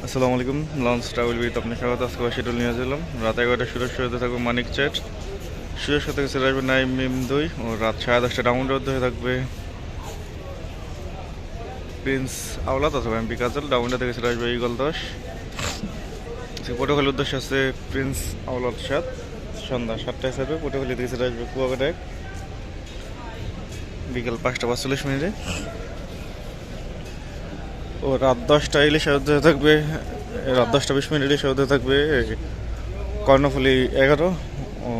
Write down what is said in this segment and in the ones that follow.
আসসালামু আলাইকুম। Launch travel with আপনি স্বাগত। আজকে শিডিউল নিয়ে আসলাম রাত 11টা শুরুতে থাকবে মানিক চাট, শুরুর সাথে চলে আসবে নাইম মিম 2 ও রাত 10:30 ডাউনলোড হয়ে থাকবে প্রিন্স আওলাদ অথবা এমপি কাজল। ডাউনটা থেকে চলে আসবে ইগল 10। পটুখালীর উদ্দেশ্যে আছে প্রিন্স আওলাদ 7, সন্ধ্যা 7টায় ছাড়বে। পটুখালী থেকে চলে আসবে কুয়াকাটা 1 বিকেল 5:45। ও রাত 10টা ইলিশা উদ্দেশ্যে থাকবে, রাত 10:20 ইলিশা উদ্দেশ্যে থাকবে কর্ণফুলি 11 ও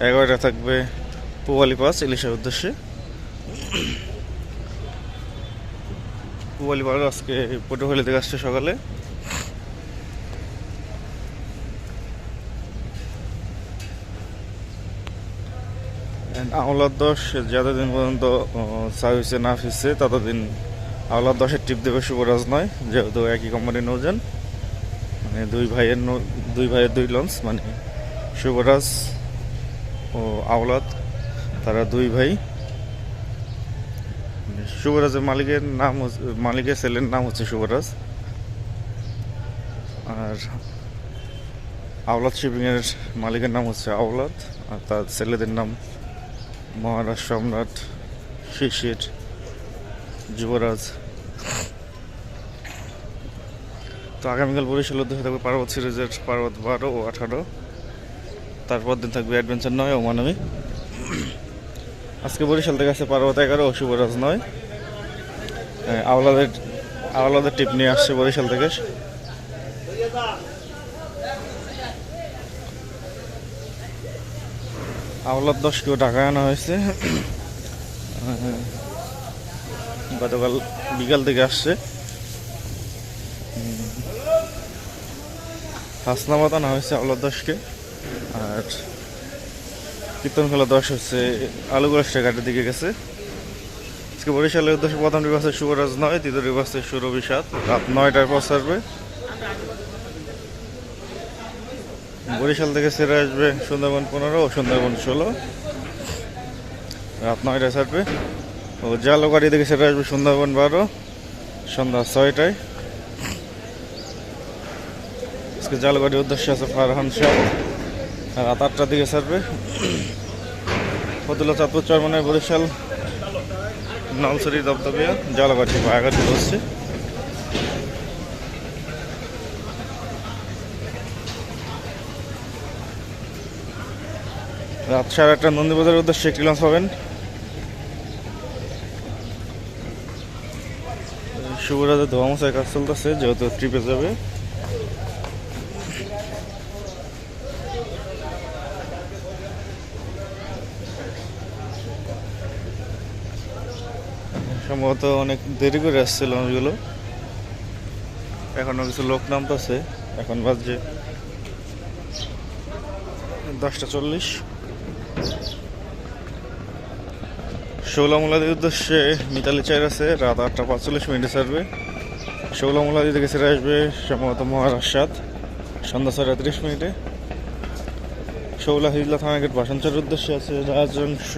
11টা থাকবে পুয়ালি 5 ইলিশার উদ্দেশ্যে। পুয়ালি 12 আজকে পটুখালী থেকে আসছে সকালে। আওলাদ 10 যতদিন পর্যন্ত সার্ভিসে না ফিরছে ততদিন আওলাদ 10-এর টিপ দেবে শুভরাজ নয়, যেহেতু একই কোম্পানির নৌযান, মানে দুই ভাইয়ের দুই লঞ্চ, মানে শুভরাজ ও আওলাদ, তারা দুই ভাই। শুভরাজের মালিকের ছেলের নাম হচ্ছে শুভরাজ, আর আওলাদ শিপিং এর মালিকের নাম হচ্ছে আওলাদ, আর তার ছেলেদের নাম মহারাজ, সম্রাট, শিশির, যুবরাজ। তো আগামীকাল বরিশাল উদ্দেশ্যে থাকবে পার্বত সিরিজের পার্বত 12 ও 18। তারপর দিন থাকবে অ্যাডভেঞ্চার 9 ও মানবী। আজকে বরিশাল থেকে আসছে পার্বত 11 ও শুভরাজ 9। আওলাদের টিপ নিয়ে আসছে বরিশাল থেকে। আওলাদ 10কেও ঢাকায় আনা হয়েছে, গতকাল বিকাল থেকে আসছে। হাসনাবাদ আনা হয়েছে আওলাদ 10কে, আর কীর্তনখোলা 10 হচ্ছে আলুগোষ্ঠী ঘাটের দিকে গেছে। আজকে বরিশালের উদ্দেশ্যে প্রথম রিপ আছে শুভরাজ 9, দ্বিতীয় রিপ আছে সুরভি 7, রাত 9টায় পৌঁছাবে। বরিশাল থেকে ছেড়ে আসবে সুন্দরবন 15 ও সুন্দরবন 16, রাত 9টায় ছাড়বে। ও জালগাড়ি থেকে ছেড়ে আসবে সুন্দরবন 12, সন্ধ্যা 6টায়। আজকে জালগাড়ির উদ্দেশ্যে আছে ফারহান শাহ, রাত 8টার দিকে ছাড়বে। ফতুল্লা চাঁদপুর চরমনায় বরিশাল নলছড়ি দবদবিয়া জালগাড়ি বায়াঘাটি হচ্ছে। রাত 8:30 নন্দীবাজারের উদ্দেশ্যে একটি লঞ্চ পাবেন। শুভরাজের ধোয়া মোছার কাজ চলতেছে, যেহেতু ট্রিপে যাবে। সম্ভবত অনেক দেরি করে আসছে লঞ্চগুলো, এখনো কিছু লোক নামতেছে। এখন বাজছে 10:40। শৌলামুলাদির উদ্দেশ্যে মিতালি চাইর আছে, রাত 8:45 ছাড়বে। শৌলামুলাদি থেকে ছেড়ে আসবে সম্ভবত মহারাজ 7, সন্ধ্যা 6:30। শৌলা হিজলা থানাগেট ভাষাঞ্চলের উদ্দেশ্যে আছে রাজহংস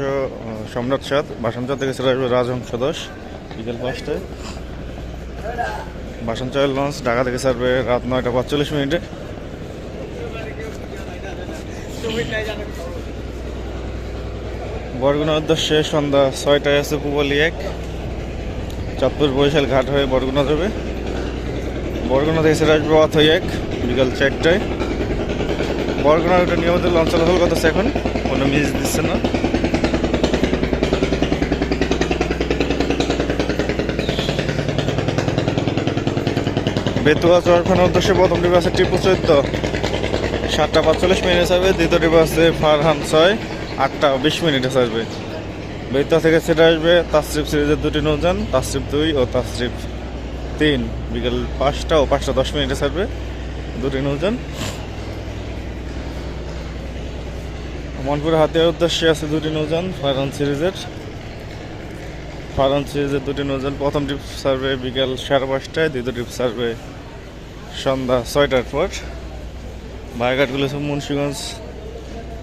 সম্রাট 7, ভাষাঞ্চল থেকে ছেড়ে আসবে রাজহংস 10, বিকেল 5টায়। ভাষাঞ্চলের লঞ্চ ঢাকা থেকে ছাড়বে রাত 9:45। বরগুনার উদ্দেশ্যে সন্ধ্যা 6টায় আছে পুবালি 1, চাঁদপুর বরিশাল ঘাট হয়ে বরগুনা যাবে। বরগুনা থেকে ছেড়ে আসবে অথই 1, বিকাল 4টায়। বরগুনার একটা নিয়মিত লঞ্চ চলাচল করতেছে, এখন কোনো মিস দিচ্ছে না। বেতুয়া চরখানার উদ্দেশ্যে প্রথম ডিপ আছে টিপু 14, 7:45 ছাড়বে। দ্বিতীয় ডিপ আছে ফারহান 6, 8:20 ছাড়বে। বেতুয়া থেকে ছেড়ে আসবে তাসরিফ সিরিজের দুটি নৌযান, তাসরিফ 2 ও তাসরিফ 3, বিকেল 5টা ও 5:10 ছাড়বে দুটি নৌযান। মনপুর হাতিয়ার উদ্দেশ্যে আছে দুটি নৌযান ফারহান সিরিজের দুটি নৌযান। প্রথম ট্রিপ ছাড়বে বিকাল 5:30টায়, দ্বিতীয় ট্রিপ ছাড়বে সন্ধ্যা 6টার পর। বায়াঘাটগুলো সব মুন্সিগঞ্জ,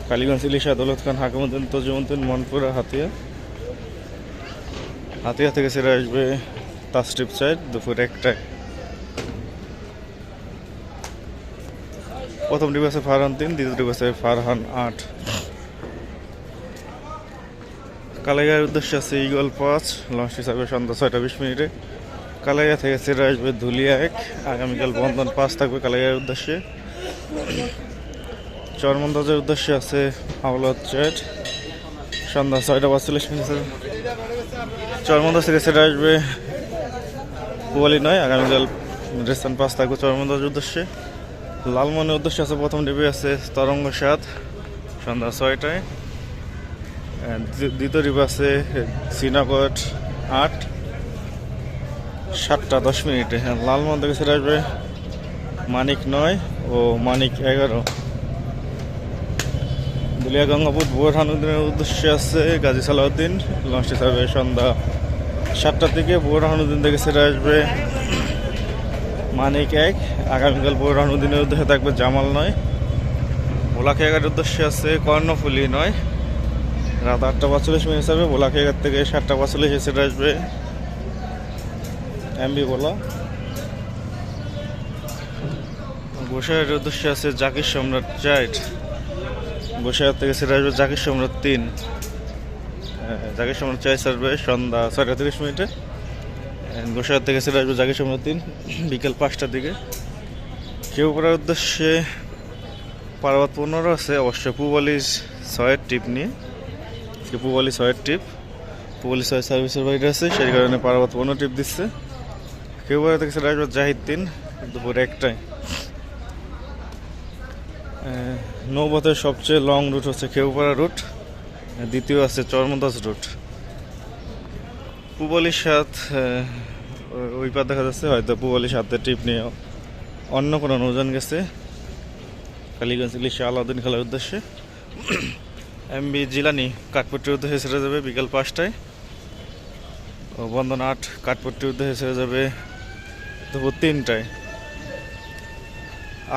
কালীগঞ্জ, ইলিশা, দৌলত খান, হাকিমুদ্দিন, তজিমুদ্দিন, মনপুরা, হাতিয়া থেকে ছেড়ে আসবে তাসরিফ 4 দুপুর 1টায়। প্রথম ডিপ আছে ফারহান 3, দ্বিতীয় ডিপ আছে ফারহান 8। কালাইয়ার উদ্দেশ্যে আছে ইগল 5, লঞ্চটি ছাড়বে সন্ধ্যা 6:20। কালাইয়া থেকে ছেড়ে আসবে ধুলিয়া 1, আগামীকাল বন্ধন 5 থাকবে কালাইয়ার উদ্দেশ্যে। চরমন্দাজের উদ্দেশ্যে আছে হাওলাত 4, সন্ধ্যা 6:45। চরমন্দাজ থেকে ছেড়ে আসবে পুয়ালি 9, আগামীকাল রেস্তান 5 থাকবে চরমন্দাজের উদ্দেশ্যে। লালমনের উদ্দেশ্যে আছে প্রথম ডিপে আছে তরঙ্গ 7, সন্ধ্যা 6টায়। দ্বিতীয় ডিপ আছে শ্রীনগর 8, 7:10। লালমন থেকে ছেড়ে আসবে মানিক 9 ও মানিক 11। দুলিয়া গঙ্গাপুর বোরহানুদ্দিনের উদ্দেশ্যে আছে গাজী সালাউদ্দিন, লঞ্চটি ছাড়বে সন্ধ্যা 7টার দিকে। বোরহানুদ্দিন থেকে ছেড়ে আসবে মানিক 1, আগামীকাল বোরহানুদ্দিনের উদ্দেশ্যে থাকবে জামাল 9। ভোলাখিয়াঘাটের উদ্দেশ্যে আছে কর্ণফুলি 9, রাত 8:45 ছাড়বে। ভোলাখিয়াঘাট থেকে 7:45 ছেড়ে আসবে এমবি ভোলা। গোসাইয়ের উদ্দেশ্যে আছে জাকির সম্রাট 4, গোসাইয়ার থেকে ছেড়ে আসবে জাকির সম্রাট 3, জাকির সম্রাট 4 ছাড়বে সন্ধ্যা 6:30। গোসাইয়ার থেকে ছেড়ে আসবে জাকির সম্রাট 3 বিকেল 5টার দিকে। কেউপাড়ার উদ্দেশ্যে পার্বত 15 আছে, অবশ্য পুবালি 6-এর টিপ নিয়ে। পুবালি 6-এর টিপ, পুবালি 6 সার্ভিসের বাইরে আছে, সেই কারণে পার্বত 15 টিপ দিচ্ছে। কেউপাড়া থেকে ছেড়ে আসবে জাহিদ 3 দুপুর 1টায়। নৌপথের সবচেয়ে লং রুট হচ্ছে কেউপাড়া রুট, দ্বিতীয় আছে চরমন্দাজ রুট। পুবালি 7 ওই পার দেখা যাচ্ছে, হয়তো পুবালি 7-এর ট্রিপ নিয়ে অন্য কোনো নৌযান গেছে কালীগঞ্জ ইলিশা আলাউদ্দিন খেলার উদ্দেশ্যে। এমবি জিলানি কাঠপট্টির উদ্দেশ্যে ছেড়ে যাবে বিকাল 5টায়। বন্ধন 8 কাঠপট্টির উদ্দেশ্যে ছেড়ে যাবে দুপুর 3টায়।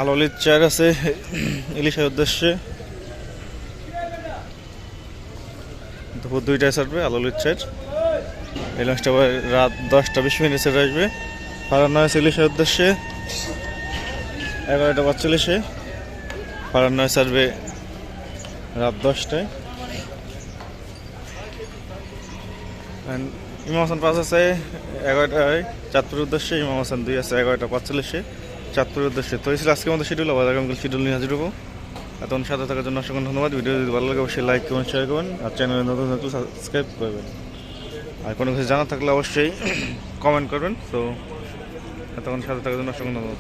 আলোলিত 4 আছে ইলিশার উদ্দেশ্যে, দুপুর 2টায় ছাড়বে আলোলিত 4। এই লঞ্চটা রাত 10:20 ছেড়ে আসবে। ফারহান 9 আছে ইলিশার উদ্দেশ্যে 11:45। ফারহান 9 ছাড়বে রাত 10টায়। ইমাম হাসান 5 আছে 11টায় চাঁদপুরের উদ্দেশ্যে, ইমাম হাসান 2 আছে 11:45 চাঁদপুরের উদ্দেশ্যে। তো এই ছিল আজকের মতো শিডিউল, আবার আগামীকাল শিডিউল নিয়ে হাজির হবো। এতক্ষণ সাথে থাকার জন্য অসংখ্য ধন্যবাদ। ভিডিও যদি ভালো লাগে অবশ্যই লাইক করবেন, শেয়ার করবেন, আর চ্যানেলে নতুন থাকলে সাবস্ক্রাইব করবেন। আর কোনো কিছু জানা থাকলে অবশ্যই কমেন্ট করবেন। তো এতক্ষণ সাথে থাকার জন্য অসংখ্য ধন্যবাদ।